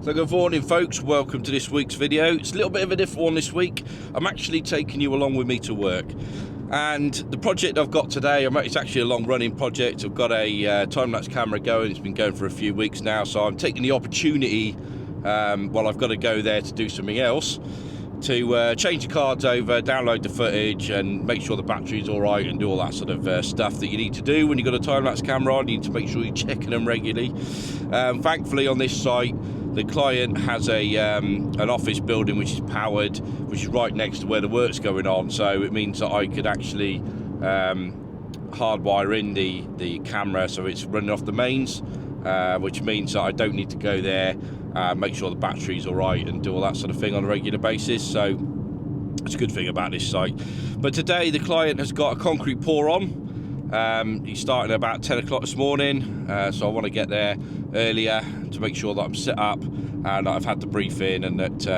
So good morning folks, welcome to this week's video. It's a little bit of a different one this week. I'm actually taking you along with me to work. And the project I've got today, it's actually a long running project. I've got a time-lapse camera going, it's been going for a few weeks now. So I'm taking the opportunity, while I've got to go there to do something else, to change the cards over, download the footage and make sure the battery's all right and do all that sort of stuff that you need to do when you've got a time-lapse camera on. You need to make sure you're checking them regularly. Thankfully on this site, the client has an office building which is powered, which is right next to where the work's going on, so it means that I could actually hardwire in the camera so it's running off the mains, which means that I don't need to go there, make sure the battery's all right and do all that sort of thing on a regular basis. So it's a good thing about this site. But today the client has got a concrete pour on. He's starting at about 10 o'clock this morning, so I want to get there earlier to make sure that I'm set up and I've had the briefing and that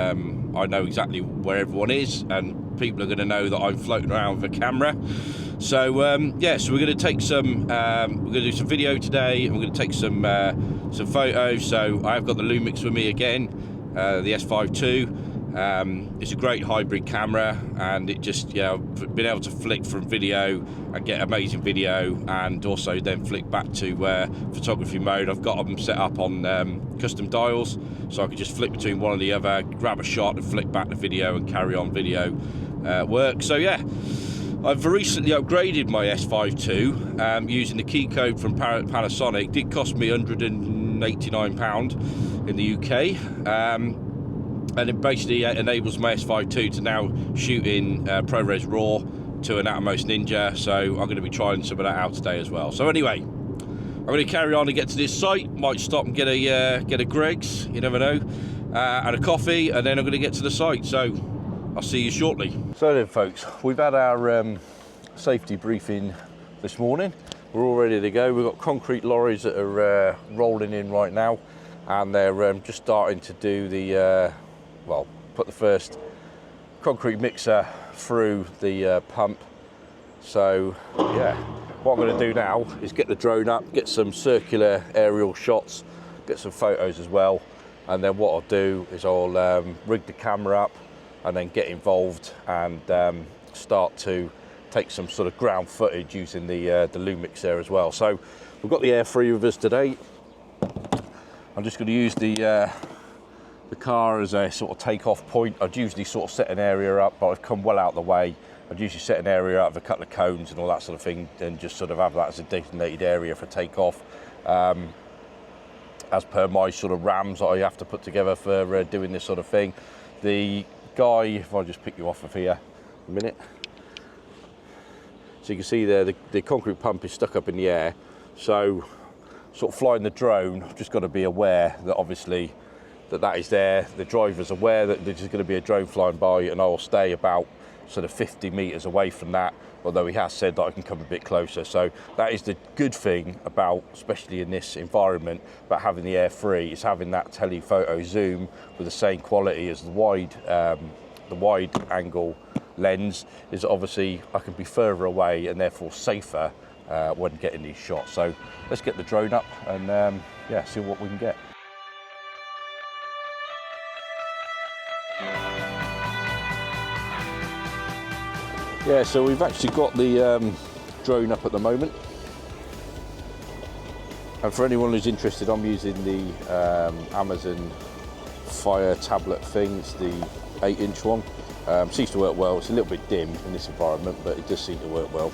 I know exactly where everyone is and people are going to know that I'm floating around with a camera. So yeah, so we're going to take some, we're going to do some video today and we're going to take some photos. So I've got the Lumix with me again, the S5 II. It's a great hybrid camera and it just, been able to flick from video and get amazing video and also then flick back to photography mode. I've got them set up on custom dials, so I can just flick between one or the other, grab a shot and flick back the video and carry on video work. So yeah, I've recently upgraded my S5 II using the key code from Panasonic. It did cost me £189 in the UK. And it basically enables my S5 II to now shoot in ProRes RAW to an Atomos Ninja, so I'm going to be trying some of that out today as well. So anyway, I'm going to carry on and get to this site, might stop and get a Greg's, you never know, and a coffee, and then I'm going to get to the site, so I'll see you shortly. So then folks, we've had our safety briefing this morning. We're all ready to go. We've got concrete lorries that are rolling in right now, and they're just starting to do the put the first concrete mixer through the pump. So yeah, what I'm going to do now is get the drone up, get some circular aerial shots, get some photos as well, and then what I'll do is I'll rig the camera up and then get involved and start to take some sort of ground footage using the Lumix there as well. So we've got the Air 3 with us today. I'm just going to use the car as a sort of take-off point. I'd usually sort of set an area up, but I've come well out of the way. I'd usually set an area up with a couple of cones and all that sort of thing, and just sort of have that as a designated area for take-off, as per my sort of rams that I have to put together for doing this sort of thing. The guy, if I just pick you off of here a minute, so you can see there the concrete pump is stuck up in the air, so sort of flying the drone, I've just got to be aware that obviously that is there. The driver's aware that there's going to be a drone flying by, and I will stay about sort of 50 meters away from that, although he has said that I can come a bit closer. So that is the good thing about, especially in this environment, about having the Air 3, is having that telephoto zoom with the same quality as the wide angle lens. Is obviously I can be further away and therefore safer when getting these shots. So let's get the drone up and yeah, see what we can get. Yeah, so we've actually got the drone up at the moment, and for anyone who's interested, I'm using the Amazon Fire tablet thing. It's the 8-inch one. Seems to work well. It's a little bit dim in this environment, but it does seem to work well.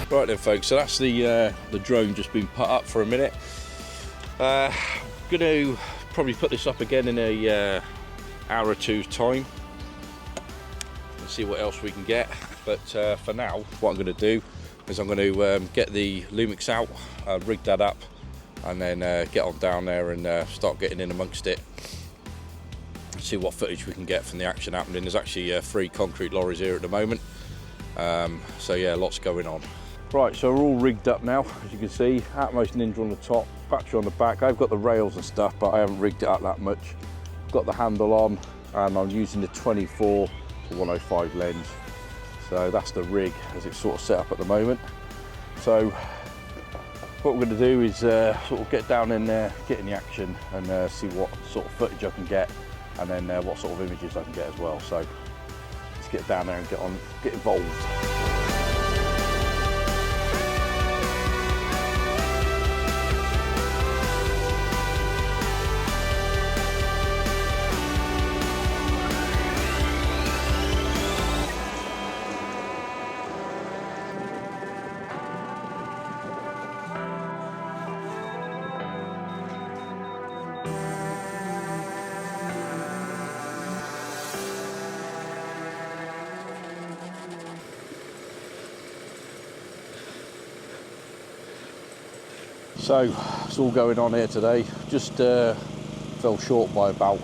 Right then folks, so that's the drone just been put up for a minute. Going to probably put this up again in a hour or two's time and see what else we can get, but for now what I'm going to do is I'm going to get the Lumix out, rig that up, and then get on down there and start getting in amongst it, see what footage we can get from the action happening. There's actually 3 concrete lorries here at the moment, so yeah, lots going on. Right, so we're all rigged up now, as you can see. Atomos Ninja on the top, battery on the back. I've got the rails and stuff, but I haven't rigged it up that much. Got the handle on, and I'm using the 24 to 105 lens. So that's the rig as it's sort of set up at the moment. So what we're going to do is sort of get down in there, get in the action, and see what sort of footage I can get, and then what sort of images I can get as well. So let's get down there and get involved. So it's all going on here today. Just fell short by about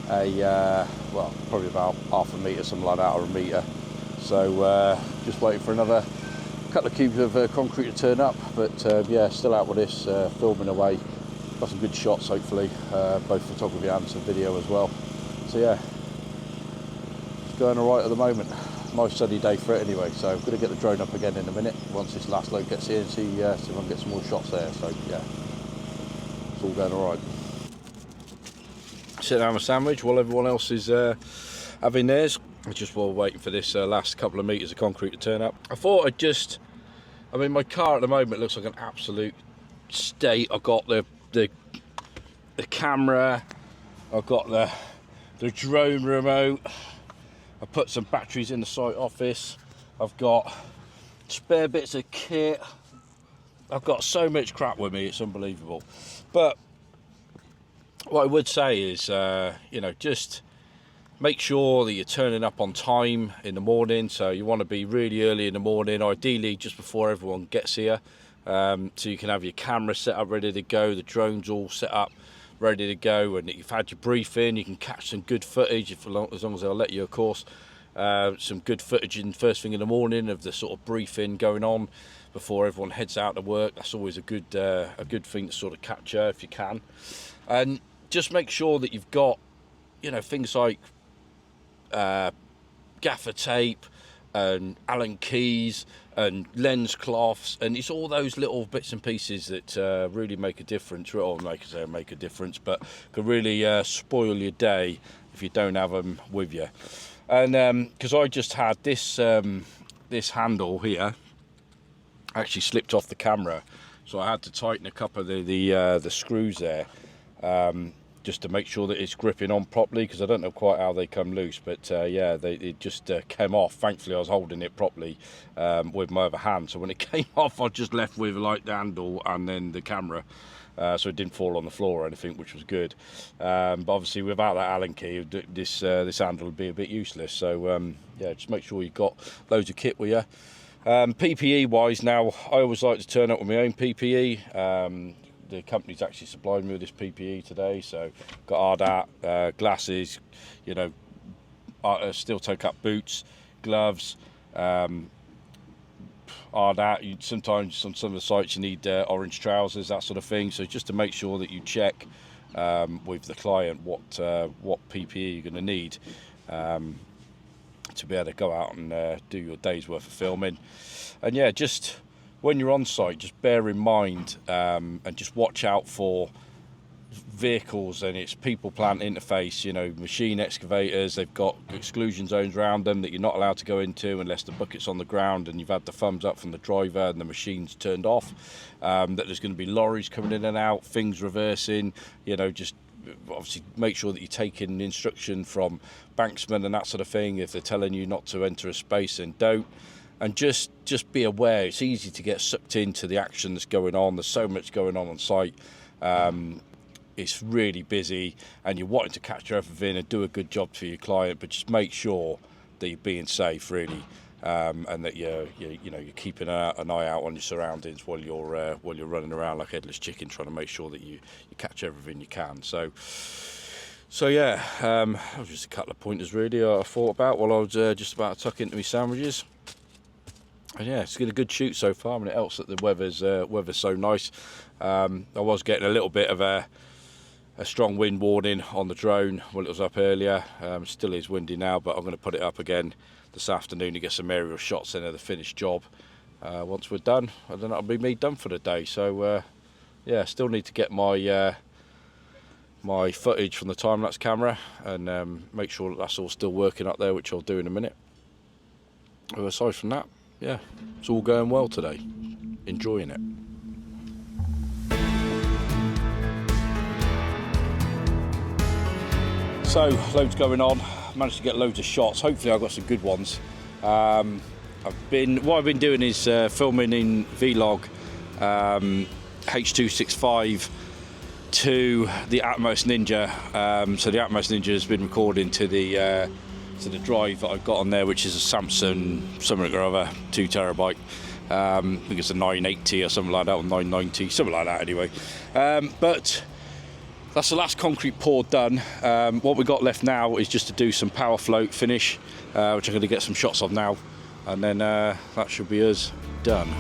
well, probably about half a metre, something like that, or a metre. So just waiting for another couple of cubes of concrete to turn up. But yeah, still out with this, filming away. Got some good shots, hopefully, both photography and some video as well. So yeah, it's going all right at the moment. Nice sunny day for it anyway, so I'm going to get the drone up again in a minute once this last load gets here and see if I can get some more shots there. So yeah, it's all going all right. Sitting down a sandwich while everyone else is having theirs. Just while waiting for this last couple of metres of concrete to turn up. I thought I mean, my car at the moment looks like an absolute state. I've got the camera, I've got the drone remote, I put some batteries in the site office, I've got spare bits of kit, I've got so much crap with me, it's unbelievable. But what I would say is, you know, just make sure that you're turning up on time in the morning. So you want to be really early in the morning, ideally just before everyone gets here, so you can have your camera set up ready to go, the drones all set up ready to go, and you've had your briefing. You can catch some good footage as long as they'll let you, of course. Some good footage in first thing in the morning of the sort of briefing going on before everyone heads out to work. That's always a good thing to sort of capture if you can. And just make sure that you've got, you know, things like gaffer tape and Allen keys and lens cloths, and it's all those little bits and pieces that really make a difference, or make a difference, but can really spoil your day if you don't have them with you. And because I just had this this handle here actually slipped off the camera, so I had to tighten a couple of the screws there, just to make sure that it's gripping on properly, because I don't know quite how they come loose, but yeah, it just came off. Thankfully I was holding it properly with my other hand, so when it came off I was just left with like the handle and then the camera, so it didn't fall on the floor or anything, which was good. But obviously without that Allen key, this handle would be a bit useless. So yeah, just make sure you've got loads of kit with you. PPE wise, now I always like to turn up with my own PPE. The company's actually supplied me with this PPE today, so got hard hat, glasses, you know, steel toe cap boots, gloves, hard hat. Sometimes on some of the sites you need orange trousers, that sort of thing. So just to make sure that you check with the client what PPE you're going to need to be able to go out and do your day's worth of filming. And yeah, just when you're on site, just bear in mind and just watch out for vehicles and its people plant interface. You know, machine excavators, they've got exclusion zones around them that you're not allowed to go into unless the bucket's on the ground and you've had the thumbs up from the driver and the machine's turned off. That there's going to be lorries coming in and out, things reversing. You know, just obviously make sure that you're taking instruction from banksmen and that sort of thing. If they're telling you not to enter a space, then don't. And just be aware, it's easy to get sucked into the action that's going on. There's so much going on site. It's really busy and you're wanting to capture everything and do a good job for your client, but just make sure that you're being safe, really, and that you're keeping an eye out on your surroundings while you're running around like a headless chicken, trying to make sure that you catch everything you can. So yeah, that was just a couple of pointers really I thought about while I was just about to tuck into my sandwiches. And yeah, it's been a good shoot so far. I mean, it helps that the weather's so nice. I was getting a little bit of a strong wind warning on the drone when it was up earlier. Still is windy now, but I'm going to put it up again this afternoon to get some aerial shots in of the finished job. once we're done, and then that'll be me done for the day. So yeah, still need to get my my footage from the time-lapse camera and make sure that that's all still working up there, which I'll do in a minute. But aside from that, yeah, it's all going well today. Enjoying it. So loads going on. Managed to get loads of shots. Hopefully I got some good ones. What I've been doing is filming in Vlog H.265 to the Atmos Ninja. So the Atmos Ninja has been recording to the drive that I've got on there, which is a Samsung something or other, 2 terabyte. I think it's a 980 or something like that, or 990, something like that anyway. But that's the last concrete pour done. What we've got left now is just to do some power float finish, which I'm going to get some shots of now, and then that should be us done.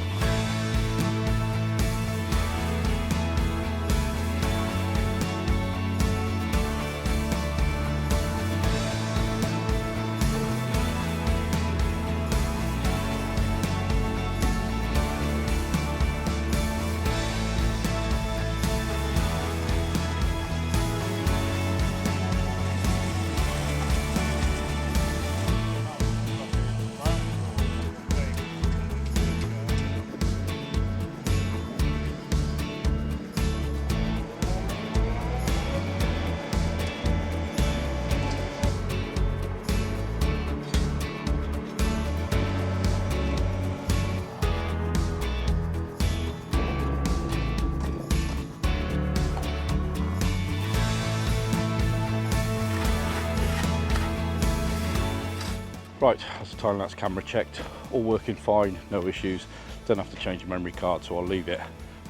Right, that's the time-lapse camera checked, all working fine, no issues. Don't have to change the memory card, so I'll leave it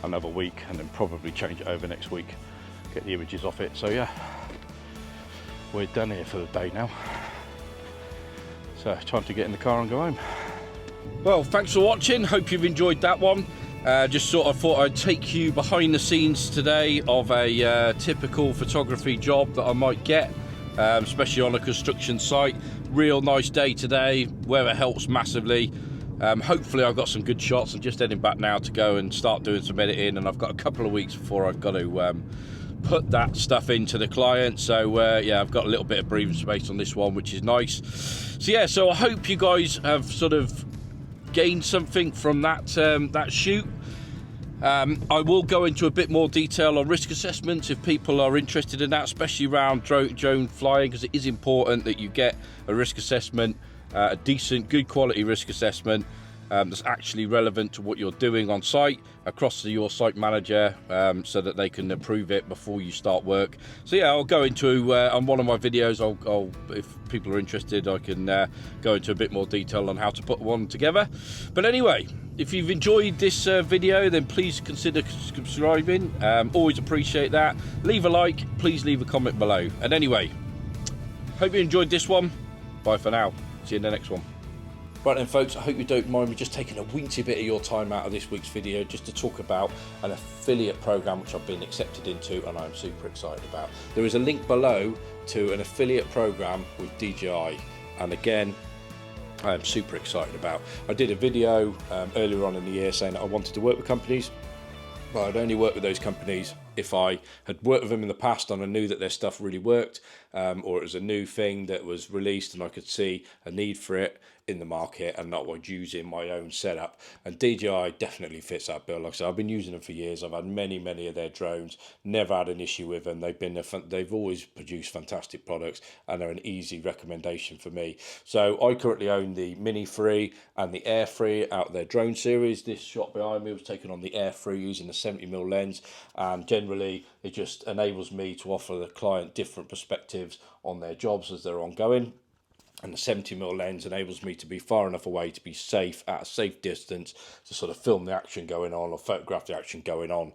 another week and then probably change it over next week, get the images off it. So yeah, we're done here for the day now. So time to get in the car and go home. Well, thanks for watching, hope you've enjoyed that one. Just sort of thought I'd take you behind the scenes today of a typical photography job that I might get, especially on a construction site. Real nice day today, weather helps massively. Hopefully I've got some good shots. I'm just heading back now to go and start doing some editing, and I've got a couple of weeks before I've got to put that stuff into the client. So yeah, I've got a little bit of breathing space on this one, which is nice. So yeah, so I hope you guys have sort of gained something from that that shoot. I will go into a bit more detail on risk assessments if people are interested in that, especially around drone flying, because it is important that you get a risk assessment, a decent, good quality risk assessment that's actually relevant to what you're doing on site, across to your site manager, so that they can approve it before you start work. So yeah, I'll go into on one of my videos, I'll if people are interested, I can go into a bit more detail on how to put one together. But anyway, if you've enjoyed this video, then please consider subscribing. Always appreciate that. Leave a like, please leave a comment below. And anyway, hope you enjoyed this one. Bye for now. See you in the next one. Right then folks, I hope you don't mind me just taking a weensy bit of your time out of this week's video just to talk about an affiliate program which I've been accepted into and I'm super excited about. There is a link below to an affiliate program with DJI, and again, I am super excited about. I did a video earlier on in the year saying that I wanted to work with companies, but I'd only work with those companies if I had worked with them in the past and I knew that their stuff really worked, or it was a new thing that was released and I could see a need for it in the market and not was using my own setup. And DJI definitely fits that bill. Like I said, I've been using them for years. I've had many of their drones, never had an issue with them. They've always produced fantastic products and they're an easy recommendation for me. So I currently own the Mini 3 and the Air 3 out of their drone series. This shot behind me was taken on the Air 3 using a 70mm lens, and generally it just enables me to offer the client different perspectives on their jobs as they're ongoing. And the 70mm lens enables me to be far enough away to be safe, at a safe distance, to sort of film the action going on or photograph the action going on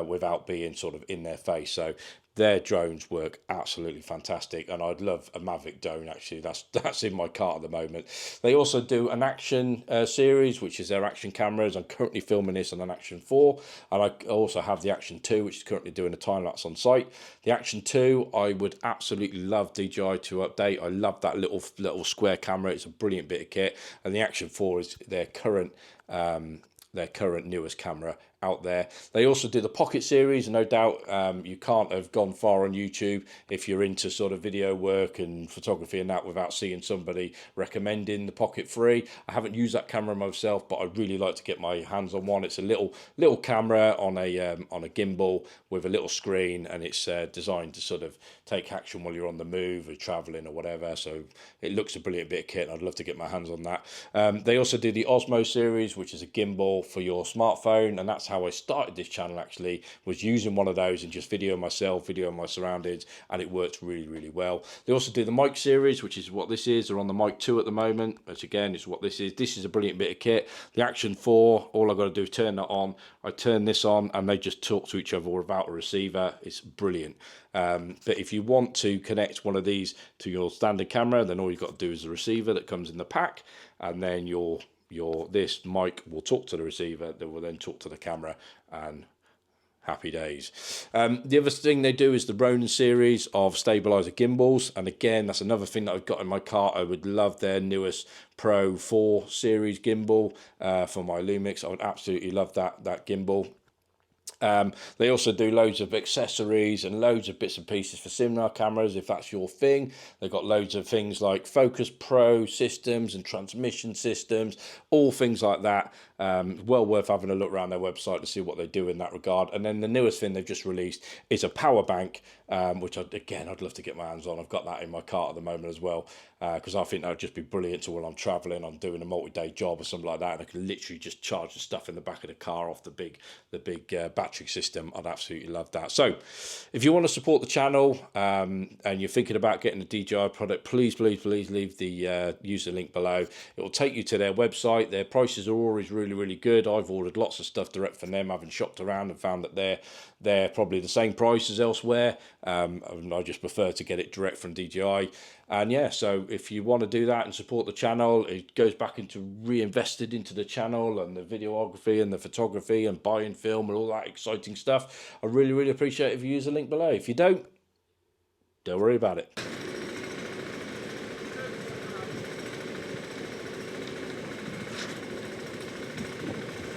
without being sort of in their face. So their drones work absolutely fantastic, and I'd love a Mavic drone. Actually, that's in my cart at the moment. They also do an action series, which is their action cameras. I'm currently filming this on an Action 4, and I also have the Action 2, which is currently doing a time lapse on site. The Action 2, I would absolutely love DJI to update. I love that little square camera. It's a brilliant bit of kit, and the Action 4 is their current newest camera out there. They also do the Pocket series. No doubt you can't have gone far on YouTube if you're into sort of video work and photography and that without seeing somebody recommending the Pocket 3. I haven't used that camera myself, but I'd really like to get my hands on one. It's a little camera on a gimbal with a little screen, and it's designed to sort of take action while you're on the move or traveling or whatever. So it looks a brilliant bit of kit, and I'd love to get my hands on that. They also do the Osmo series, which is a gimbal for your smartphone, and that's how I started this channel. Actually, was using one of those and just video myself, video my surroundings, and it works really well. They also do the mic series, which is what this is. They're on the mic 2 at the moment, which again is what this is. This is a brilliant bit of kit. The Action 4, all I've got to do is turn that on. I turn this on and they just talk to each other without a receiver. It's brilliant. But if you want to connect one of these to your standard camera, then all you've got to do is the receiver that comes in the pack, and then this mic will talk to the receiver that will then talk to the camera, and happy days. The other thing they do is the Ronin series of stabilizer gimbals, and again that's another thing that I've got in my cart. I would love their newest Pro 4 series gimbal for my Lumix. I would absolutely love that gimbal. They also do loads of accessories and loads of bits and pieces for cinema cameras, if that's your thing. They've got loads of things like Focus Pro systems and transmission systems, all things like that. Well worth having a look around their website to see what they do in that regard. And then the newest thing they've just released is a power bank, which I'd love to get my hands on. I've got that in my cart at the moment as well, because I think that would just be brilliant. So when I'm traveling, I'm doing a multi-day job or something like that, and I can literally just charge the stuff in the back of the car off the big battery system. I'd absolutely love that. So if you want to support the channel and you're thinking about getting a DJI product, please leave the user link below. It will take you to their website. Their prices are always really good. I've ordered lots of stuff direct from them, having shopped around, and found that they're probably the same price as elsewhere. I just prefer to get it direct from DJI. And yeah, so if you want to do that and support the channel, it goes back into reinvested into the channel and the videography and the photography and buying film and all that exciting stuff. I really appreciate it if you use the link below. If you don't worry about it.